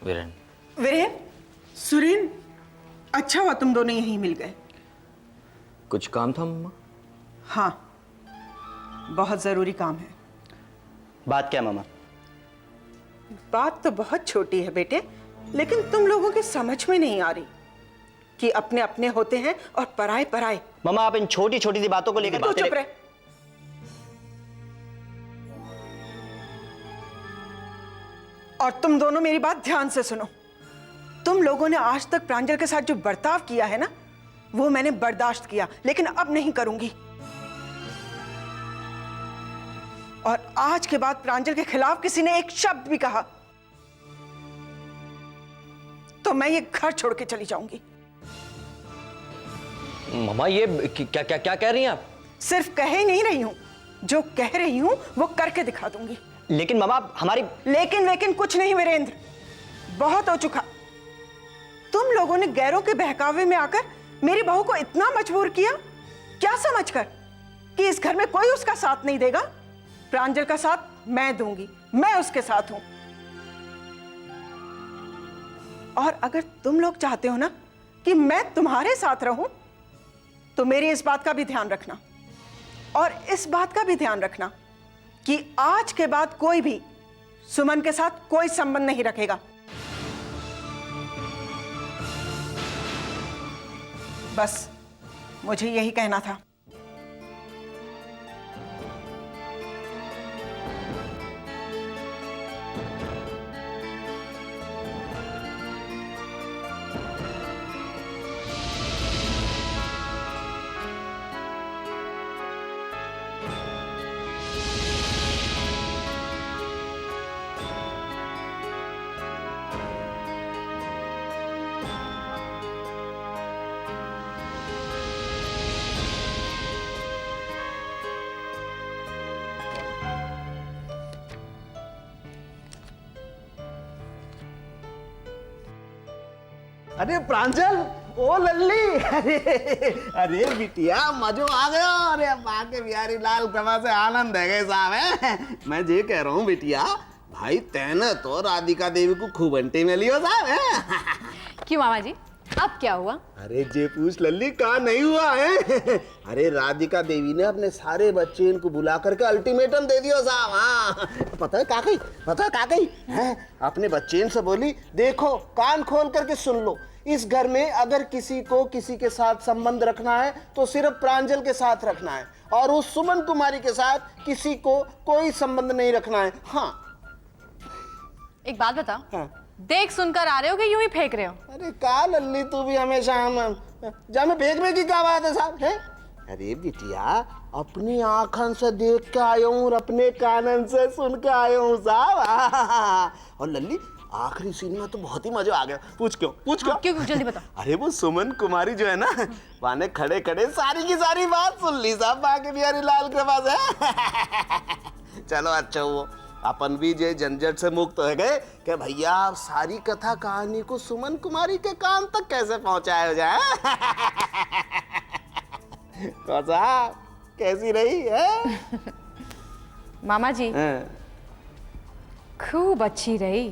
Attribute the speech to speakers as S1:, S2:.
S1: वीरेन।
S2: वीरेन, सुरेन, अच्छा हुआ तुम दोनों यहीं मिल गए।
S1: कुछ काम था मम्मा?
S2: हाँ, बहुत जरूरी काम है।
S3: बात क्या मामा?
S2: बात तो बहुत छोटी है बेटे, लेकिन तुम लोगों की समझ में नहीं आ रही कि अपने अपने होते हैं और पराए पराए।
S3: मामा आप इन छोटी छोटी सी बातों को लेकर
S2: तू चुप रहे। और तुम दोनों मेरी बात ध्यान से सुनो। तुम लोगों ने आज तक प्रांजल के साथ जो बर्ताव किया है ना, वो मैंने बर्दाश्त किया, लेकिन अब नहीं करूंगी। और आज के बाद प्रांजल के खिलाफ किसी ने एक शब्द भी कहा तो मैं ये घर छोड़ के चली जाऊंगी।
S1: मम्मा ये क्या क्या क्या कह रही हैं आप?
S2: सिर्फ कह ही नहीं रही हूं, जो कह रही हूं वो करके दिखा दूंगी।
S3: लेकिन मामा हमारी।
S2: लेकिन कुछ नहीं वीरेंद्र, बहुत हो चुका। तुम लोगों ने गैरों के बहकावे में आकर मेरी बहू को इतना मजबूर किया, क्या समझकर कि इस घर में कोई उसका साथ नहीं देगा। प्रांजल का साथ मैं दूंगी, मैं उसके साथ हूं। और अगर तुम लोग चाहते हो ना कि मैं तुम्हारे साथ रहूं, तो मेरी इस बात का भी ध्यान रखना, और इस बात का भी ध्यान रखना कि आज के बाद कोई भी सुमन के साथ कोई संबंध नहीं रखेगा। बस मुझे यही कहना था।
S4: अरे प्रांजल, ओ लल्ली, अरे बिटिया मजो आ गया। अरे माँ के बिहारी लाल कृपा से आनंद है गए साहब है। मैं ये कह रहा हूँ बिटिया, भाई तैने तो राधिका देवी को खूब अंटे में लियो साहब है।
S5: क्यों मामा जी, अब क्या हुआ?
S4: अरे जे पूछ लल्ली, कहा नहीं हुआ है। अरे राधिका देवी ने अपने सारे बच्चे इनको बुला करके अल्टीमेटम दे दियो साहब। हाँ पता है का कही है? अपने बच्चे से बोली, देखो कान खोल करके सुन लो, इस घर में अगर किसी को किसी के साथ संबंध रखना है तो सिर्फ प्रांजल के साथ रखना है, और उस सुमन कुमारी के साथ किसी को कोई संबंध नहीं रखना है। हाँ
S5: एक बात बताओ।
S4: हाँ।
S5: देख सुनकर आ रहे हो कि यूं ही फेंक रहे हो?
S4: अरे का लल्ली, तू भी हमेशा हम जा में फेंकने की क्या बात है साहब है? अरे बिटिया, अपनी आंखन से देख के आया हूँ और अपने कानन से सुन के आया हूँ साहब। और लल्ली आखिरी सीन में तो बहुत ही मजा आ गया। पूछ क्यों
S5: जल्दी बताओ।
S4: अरे वो सुमन कुमारी जो है ना, वाने खड़े खड़े सारी की सारी बात सुन ली साहब, बाकी बिहारी लाल के पास है। चलो अच्छा हुआ अपन भी जे झंझट से मुक्त हो गए कि भैया आप सारी कथा कहानी को सुमन कुमारी के कान तक कैसे पहुंचाया हो जाए। तो साहब कैसी रही है?
S5: मामा जी खूब अच्छी रही।